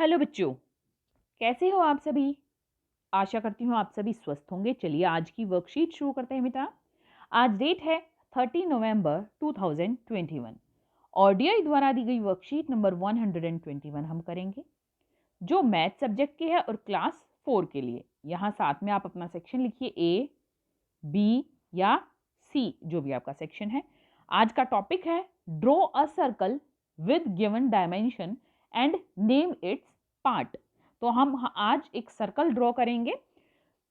Hello बच्चों, कैसे हो आप सभी। आशा करती हूँ आप सभी स्वस्थ होंगे। चलिए आज की वर्कशीट शुरू करते हैं बेटा। आज डेट है 30 नवंबर 2021। ऑडियो द्वारा दी गई वर्कशीट नंबर 121 हम करेंगे, जो मैथ सब्जेक्ट की है और क्लास 4 के लिए। यहाँ साथ में आप अपना सेक्शन लिखिए, ए, बी या सी, जो भी आपका सेक्शन है। आज का टॉपिक है draw a circle with given dimension and name it's part. तो हम आज एक सर्कल ड्रॉ करेंगे,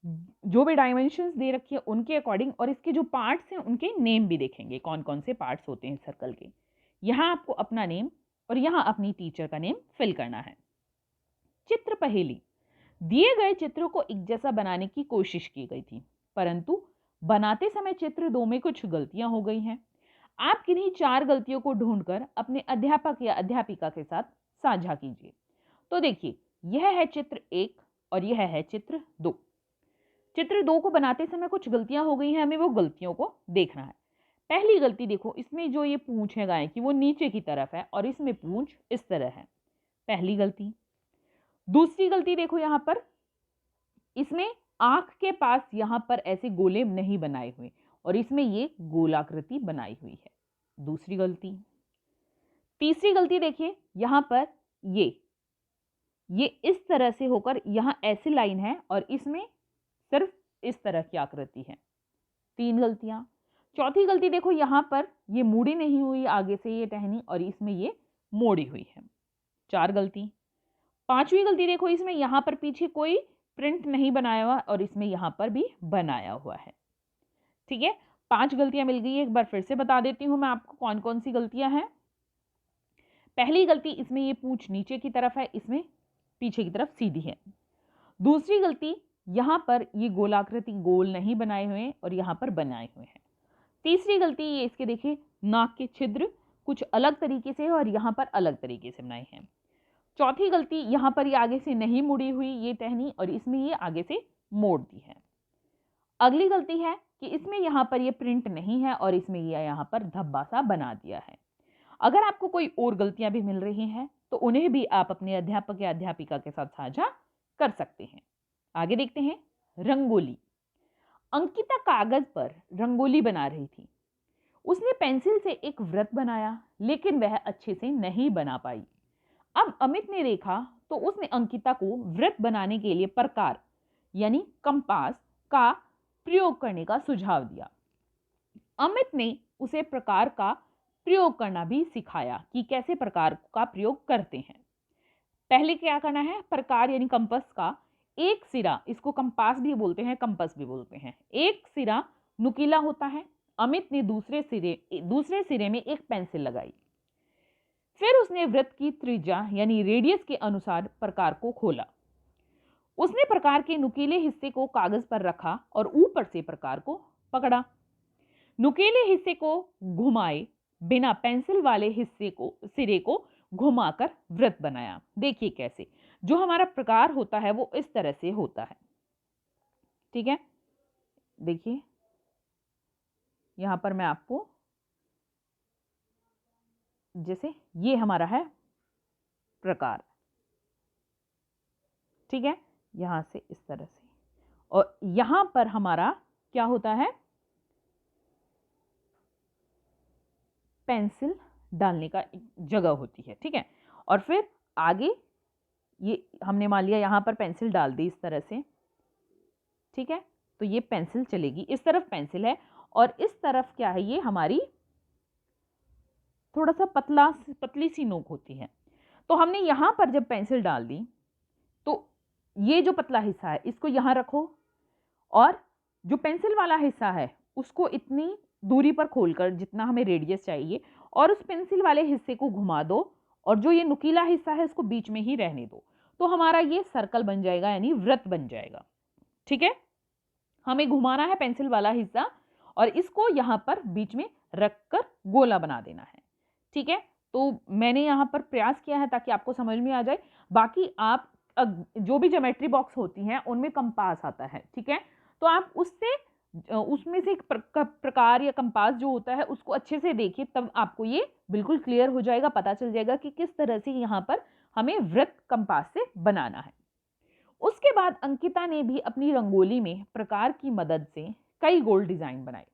जो भी डायमेंशंस दे रखी है उनके अकॉर्डिंग, और इसके जो पार्ट्स हैं उनके नेम भी देखेंगे, कौन कौन से पार्ट्स होते हैं सर्कल के। यहाँ आपको अपना नेम और यहाँ अपनी टीचर का नेम फिल करना है। चित्र पहेली। दिए गए चित्रों को एक जैसा बनाने की कोशिश की गई थी, परंतु बनाते समय चित्र 2 में कुछ गलतियां हो गई हैं। आप किन्हीं 4 गलतियों को ढूंढकर अपने अध्यापक या अध्यापिका के साथ साझा कीजिए। तो देखिए, यह है चित्र 1 और यह है चित्र 2। चित्र 2 को बनाते समय कुछ गलतियां हो गई हैं, हमें वो गलतियों को देखना है। पहली गलती देखो, इसमें जो ये पूंछ है गाय की वो नीचे की तरफ है और इसमें पूंछ इस तरह है, पहली गलती। दूसरी गलती देखो, यहां पर इसमें आंख के पास यहां पर ऐसे गोले नहीं बनाए हुए और इसमें ये गोलाकृति बनाई हुई है, दूसरी गलती। तीसरी गलती देखिए, यहां पर ये इस तरह से होकर यहां ऐसी लाइन है और इसमें सिर्फ इस तरह की आकृति है, 3 गलतियां। चौथी गलती देखो, यहां पर ये मुड़ी नहीं हुई आगे से ये टहनी और इसमें ये मोड़ी हुई है, 4 गलती। पांचवी गलती देखो, इसमें यहां पर पीछे कोई प्रिंट नहीं बनाया हुआ और इसमें यहां पर भी बनाया हुआ है। ठीक है, 5 गलतियां मिल गई। एक बार फिर से बता देती हूं मैं आपको कौन कौन सी गलतियां हैं। पहली गलती, इसमें ये पूंछ नीचे की तरफ है, इसमें पीछे की तरफ सीधी है। दूसरी गलती, यहां पर ये गोलाकृति गोल नहीं बनाए हुए और यहां पर बनाए हुए हैं। तीसरी गलती, ये इसके देखिए नाक के छिद्र कुछ अलग तरीके से और यहां पर अलग तरीके से बनाए हैं। चौथी गलती, यहां पर ये आगे से नहीं मुड़ी हुई ये टहनी और इसमें ये आगे से मोड़ दी है। अगली गलती है कि इसमें यहां पर ये प्रिंट नहीं है और इसमें ये यहां पर धब्बा सा बना दिया है। अगर आपको कोई और गलतियां भी मिल रही हैं तो उन्हें भी आप अपने अध्यापक या अध्यापिका के साथ साझा कर सकते हैं। आगे देखते हैं, रंगोली। अंकिता कागज पर रंगोली बना रही थी। उसने पेंसिल से एक वृत्त बनाया, लेकिन वह अच्छे से नहीं बना पाई। अब अमित ने देखा तो उसने अंकिता को वृत्त बनाने के लिए प्रकार यानी कंपास का प्रयोग करने का सुझाव दिया। अमित ने उसे प्रकार का प्रयोग करना भी सिखाया कि कैसे प्रकार का प्रयोग करते हैं। पहले क्या करना है, प्रकार यानी कंपास का एक सिरा, इसको कंपास भी बोलते हैं कंपास भी बोलते हैं, एक सिरा नुकीला होता है। अमित ने दूसरे सिरे में एक पेंसिल लगाई। फिर उसने वृत्त की त्रिज्या यानी रेडियस के अनुसार प्रकार को खोला। उसने प्रकार के नुकीले हिस्से को कागज पर रखा और ऊपर से प्रकार को पकड़ा। नुकीले हिस्से को घुमाए बिना पेंसिल वाले सिरे को घुमाकर वृत्त बनाया। देखिए कैसे, जो हमारा प्रकार होता है वो इस तरह से होता है। ठीक है, देखिए यहां पर मैं आपको, जैसे ये हमारा है प्रकार, ठीक है, यहां से इस तरह से, और यहां पर हमारा क्या होता है, पेंसिल डालने का एक जगह होती है। ठीक है, और फिर आगे ये हमने मान लिया यहां पर पेंसिल डाल दी इस तरह से। ठीक है, तो ये पेंसिल चलेगी, इस तरफ पेंसिल है और इस तरफ क्या है, ये हमारी थोड़ा सा पतली सी नोक होती है। तो हमने यहां पर जब पेंसिल डाल दी तो ये जो पतला हिस्सा है इसको यहां रखो और जो पेंसिल वाला हिस्सा है उसको इतनी दूरी पर खोलकर जितना हमें रेडियस चाहिए और उस पेंसिल वाले हिस्से को घुमा दो और जो ये नुकीला हिस्सा है उसको बीच में ही रहने दो, तो हमारा ये सर्कल बन जाएगा यानी वृत्त बन जाएगा। ठीक है, हमें घुमाना है पेंसिल वाला हिस्सा और इसको यहां पर बीच में रखकर गोला बना देना है। ठीक है, तो मैंने यहां पर प्रयास किया है ताकि आपको समझ में आ जाए। बाकी आप जो भी ज्योमेट्री बॉक्स होती हैं उनमें कंपास आता है। ठीक है, तो आप उसमें से एक प्रकार या कंपास जो होता है उसको अच्छे से देखिए, तब आपको ये बिल्कुल क्लियर हो जाएगा, पता चल जाएगा कि किस तरह से यहाँ पर हमें वृत्त कंपास से बनाना है। उसके बाद अंकिता ने भी अपनी रंगोली में प्रकार की मदद से कई गोल डिजाइन बनाए।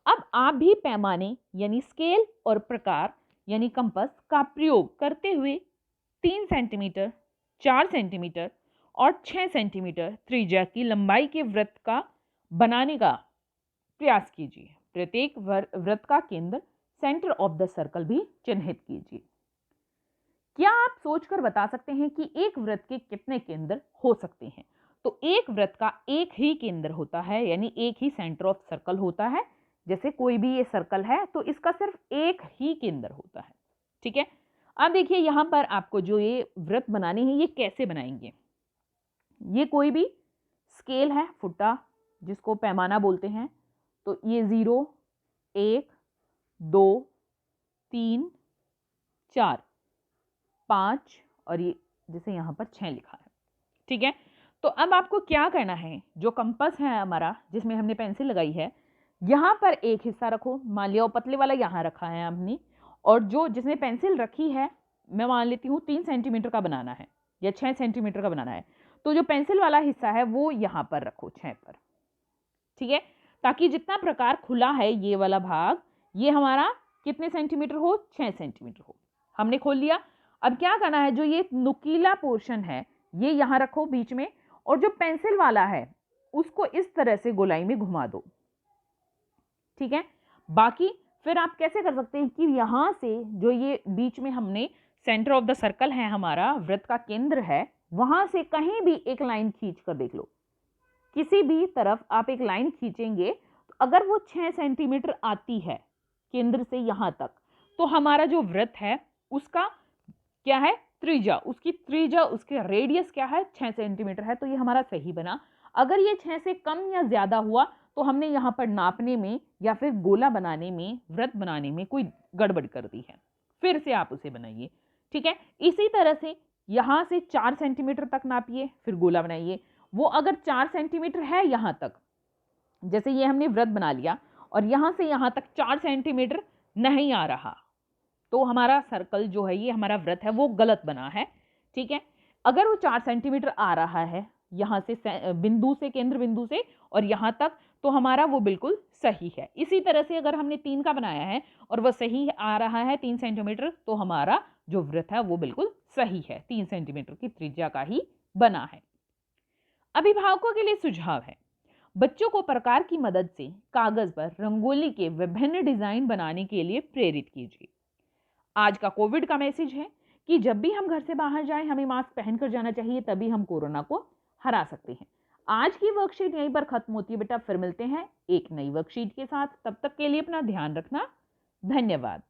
अब आप भी पैमाने यानी स्केल और प्रकार यानी कंपास का प्रयोग करते हुए 3 सेंटीमीटर, 4 सेंटीमीटर और 6 सेंटीमीटर त्रिज्या की लंबाई के वृत्त का बनाने का प्रयास कीजिए। प्रत्येक वृत्त का केंद्र सेंटर ऑफ द सर्कल भी चिन्हित कीजिए। क्या आप सोचकर बता सकते हैं कि एक वृत्त के कितने केंद्र हो सकते हैं? तो एक वृत्त का एक ही केंद्र होता है, यानी एक ही सेंटर ऑफ सर्कल होता है। जैसे कोई भी ये सर्कल है तो इसका सिर्फ एक ही केंद्र होता है। ठीक है, अब देखिए यहां पर आपको जो ये वृत्त बनाने हैं ये कैसे बनाएंगे। ये कोई भी स्केल है, फुट्टा जिसको पैमाना बोलते हैं, तो ये 0, 1, 2, 3, 4, 5 और ये जैसे यहाँ पर 6 लिखा है। ठीक है, तो अब आपको क्या करना है, जो कंपास है हमारा जिसमें हमने पेंसिल लगाई है, यहाँ पर एक हिस्सा रखो। मान लिया पतले वाला यहाँ रखा है हमने, और जो जिसमें पेंसिल रखी है मैं मान लेती हूँ 3 सेंटीमीटर का बनाना है या 6 सेंटीमीटर का बनाना है, तो जो पेंसिल वाला हिस्सा है वो यहाँ पर रखो 6 पर। ठीक है, ताकि जितना प्रकार खुला है ये वाला भाग, ये हमारा कितने सेंटीमीटर हो, 6 सेंटीमीटर हो। हमने खोल लिया। अब क्या करना है, जो ये नुकीला पोर्शन है ये यहां रखो बीच में, और जो पेंसिल वाला है उसको इस तरह से गोलाई में घुमा दो। ठीक है, बाकी फिर आप कैसे कर सकते हैं कि यहां से जो ये बीच में हमने सेंटर ऑफ द सर्कल है, हमारा वृत्त का केंद्र है, वहां से कहीं भी एक लाइन खींच कर देख लो। किसी भी तरफ आप एक लाइन खींचेंगे तो अगर वो 6 सेंटीमीटर आती है केंद्र से यहां तक, तो हमारा जो वृत्त है उसका क्या है, त्रिज्या, उसकी त्रिज्या, उसके रेडियस क्या है, 6 सेंटीमीटर है, तो ये हमारा सही बना। अगर ये 6 से कम या ज्यादा हुआ तो हमने यहाँ पर नापने में या फिर गोला बनाने में, वृत्त बनाने में कोई गड़बड़ कर दी है, फिर से आप उसे बनाइए। ठीक है, इसी तरह से यहां से 4 सेंटीमीटर तक नापिए, फिर गोला बनाइए। वो अगर 4 सेंटीमीटर है यहां तक, जैसे ये हमने वृत्त बना लिया और यहां से यहां तक 4 सेंटीमीटर नहीं आ रहा, तो हमारा सर्कल जो है, ये हमारा वृत्त है, वो गलत बना है। ठीक है, अगर वो 4 सेंटीमीटर आ रहा है यहां से बिंदु से, केंद्र बिंदु से और यहां तक, तो हमारा वो बिल्कुल सही है। इसी तरह से अगर हमने 3 का बनाया है और वह सही आ रहा है 3 सेंटीमीटर, तो हमारा जो वृत्त है वो बिल्कुल सही है, 3 सेंटीमीटर की त्रिज्या का ही बना है। अभिभावकों के लिए सुझाव है, बच्चों को प्रकार की मदद से कागज पर रंगोली के विभिन्न डिजाइन बनाने के लिए प्रेरित कीजिए। आज का कोविड का मैसेज है कि जब भी हम घर से बाहर जाएं हमें मास्क पहनकर जाना चाहिए, तभी हम कोरोना को हरा सकते हैं। आज की वर्कशीट यहीं पर खत्म होती है बेटा, फिर मिलते हैं एक नई वर्कशीट के साथ। तब तक के लिए अपना ध्यान रखना। धन्यवाद।